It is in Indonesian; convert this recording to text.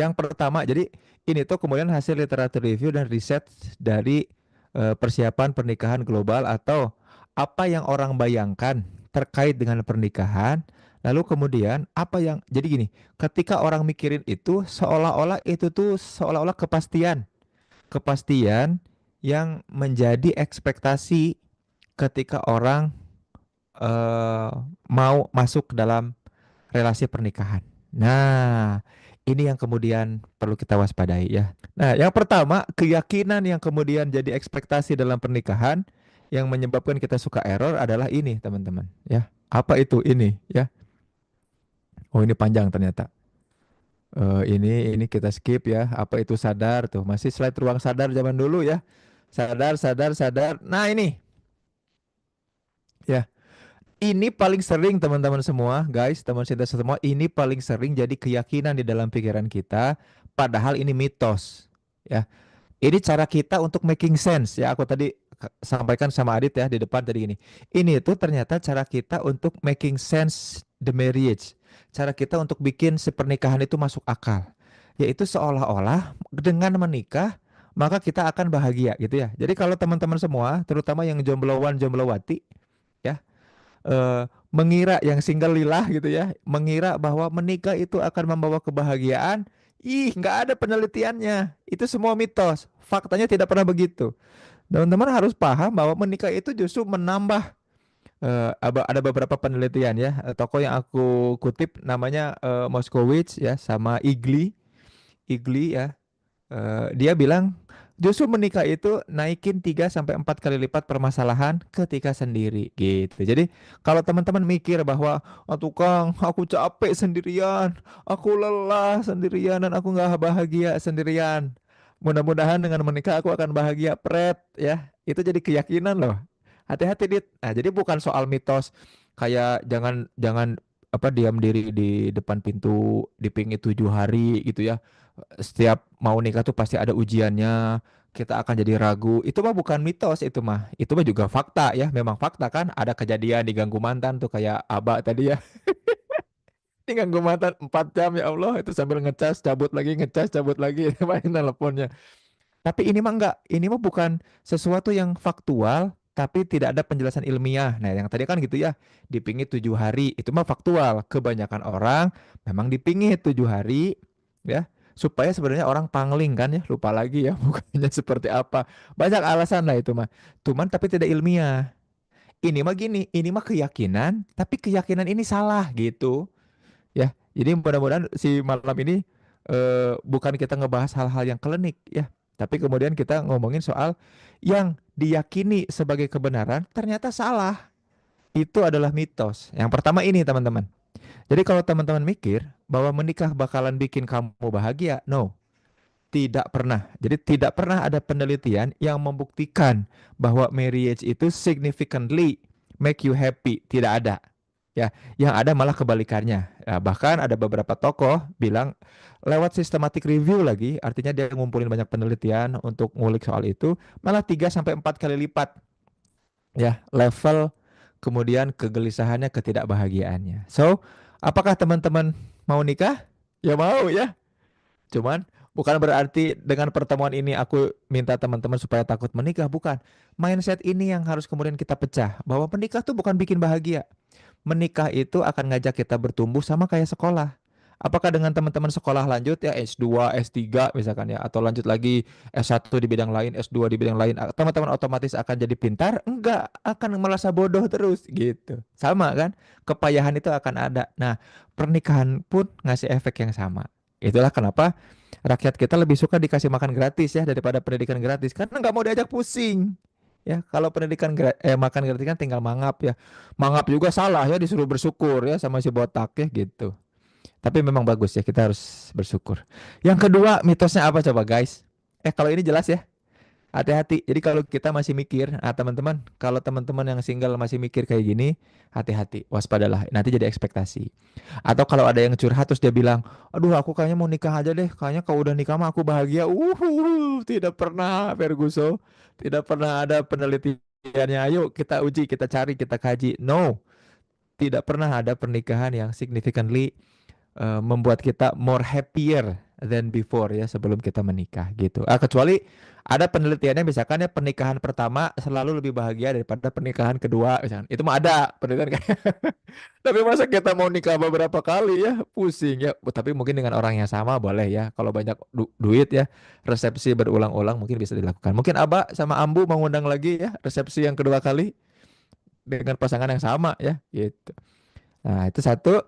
Yang pertama, jadi ini tuh kemudian hasil literatur review dan riset dari persiapan pernikahan global atau apa yang orang bayangkan terkait dengan pernikahan. Lalu kemudian apa yang jadi gini, ketika orang mikirin itu seolah-olah itu tuh seolah-olah kepastian, kepastian yang menjadi ekspektasi ketika orang eh, mau masuk ke dalam relasi pernikahan. Nah, ini yang kemudian perlu kita waspadai ya. Nah, yang pertama, keyakinan yang kemudian jadi ekspektasi dalam pernikahan yang menyebabkan kita suka error adalah ini, teman-teman, ya. Apa itu ini, ya? Oh, ini panjang ternyata. Ini kita skip ya. Apa itu sadar tuh? Masih slide ruang sadar zaman dulu ya. Sadar, sadar, sadar. Nah, ini ya. Ini paling sering teman-teman semua, guys, teman cinta semua, ini paling sering jadi keyakinan di dalam pikiran kita, padahal ini mitos. Ya, ini cara kita untuk making sense ya. Aku tadi sampaikan sama Adit ya di depan tadi gini. Ini itu ternyata cara kita untuk making sense the marriage. Cara kita untuk bikin si pernikahan itu masuk akal. Yaitu seolah-olah dengan menikah maka kita akan bahagia gitu ya. Jadi kalau teman-teman semua, terutama yang jombloan, jomblowati ya, mengira yang single lillah gitu ya, mengira bahwa menikah itu akan membawa kebahagiaan. Ih, nggak ada penelitiannya. Itu semua mitos. Faktanya tidak pernah begitu. Teman-teman harus paham bahwa menikah itu justru menambah. Ada beberapa penelitian ya. Toko yang aku kutip namanya Moskowitz ya, sama Igli, Igli ya. Dia bilang justru menikah itu naikin 3 sampai 4 kali lipat permasalahan ketika sendiri gitu. Jadi kalau teman-teman mikir bahwa oh, tukang aku capek sendirian, aku lelah sendirian dan aku nggak bahagia sendirian. Mudah-mudahan dengan menikah aku akan bahagia pret ya. Itu jadi keyakinan loh. Hati-hati Dit. Nah, jadi bukan soal mitos kayak jangan jangan apa diam diri di depan pintu dipingit 7 hari gitu ya, setiap mau nikah tuh pasti ada ujiannya, kita akan jadi ragu. Itu mah bukan mitos, itu mah juga fakta ya, memang fakta kan. Ada kejadian diganggu mantan tuh kayak Aba tadi ya. Diganggu mantan 4 jam ya Allah, itu sambil ngecas cabut lagi main teleponnya. Tapi ini mah enggak, ini mah bukan sesuatu yang faktual tapi tidak ada penjelasan ilmiah. Nah, yang tadi kan gitu ya, dipingit 7 hari, itu mah faktual. Kebanyakan orang memang dipingit 7 hari, ya, supaya sebenarnya orang pangling kan ya, lupa lagi ya bukannya seperti apa. Banyak alasan lah itu mah. Cuman tapi tidak ilmiah. Ini mah gini, ini mah keyakinan, tapi keyakinan ini salah gitu, ya. Jadi mudah-mudahan si malam ini bukan kita ngebahas hal-hal yang klinik ya, tapi kemudian kita ngomongin soal yang diyakini sebagai kebenaran ternyata salah. Itu adalah mitos. Yang pertama ini teman-teman. Jadi kalau teman-teman mikir bahwa menikah bakalan bikin kamu bahagia, no, tidak pernah. Jadi tidak pernah ada penelitian yang membuktikan bahwa marriage itu significantly make you happy. Tidak ada. Ya, yang ada malah kebalikannya. Ya, bahkan ada beberapa tokoh bilang lewat systematic review lagi, artinya dia ngumpulin banyak penelitian untuk ngulik soal itu, malah 3 sampai 4 kali lipat ya level kemudian kegelisahannya, ketidakbahagiaannya. So, apakah teman-teman mau nikah? Ya mau ya. Cuman bukan berarti dengan pertemuan ini aku minta teman-teman supaya takut menikah, bukan. Mindset ini yang harus kemudian kita pecah, bahwa menikah tuh bukan bikin bahagia. Menikah itu akan ngajak kita bertumbuh sama kayak sekolah. Apakah dengan teman-teman sekolah lanjut ya S2, S3 misalkan ya, atau lanjut lagi S1 di bidang lain, S2 di bidang lain, teman-teman otomatis akan jadi pintar? Enggak, akan merasa bodoh terus gitu. Sama kan? Kepayahan itu akan ada. Nah, pernikahan pun ngasih efek yang sama. Itulah kenapa rakyat kita lebih suka dikasih makan gratis ya daripada pendidikan gratis, karena nggak mau diajak pusing. Ya, kalau makan gratis kan tinggal mangap ya. Mangap juga salah ya, disuruh bersyukur ya sama si botak ya gitu. Tapi memang bagus ya, kita harus bersyukur. Yang kedua, mitosnya apa coba guys? Kalau ini jelas ya. Hati-hati. Jadi kalau kita masih mikir, teman-teman, kalau teman-teman yang single masih mikir kayak gini, hati-hati, waspadalah. Nanti jadi ekspektasi. Atau kalau ada yang curhat terus dia bilang, aduh aku kayaknya mau nikah aja deh. Kayaknya kalau udah nikah mah aku bahagia. Tidak pernah, Ferguson. Tidak pernah ada penelitiannya. Ayo kita uji, kita cari, kita kaji. No, tidak pernah ada pernikahan yang significantly membuat kita more happier. than before ya, sebelum kita menikah gitu. Kecuali ada penelitiannya misalkan ya pernikahan pertama selalu lebih bahagia daripada pernikahan kedua misalkan. Itu mah ada penelitian kayak. Tapi masa kita mau nikah beberapa kali ya, pusing ya. Tapi mungkin dengan orang yang sama boleh ya. Kalau banyak duit ya, resepsi berulang-ulang mungkin bisa dilakukan. Mungkin Abah sama Ambu mengundang lagi ya resepsi yang kedua kali dengan pasangan yang sama ya gitu. Nah, itu satu.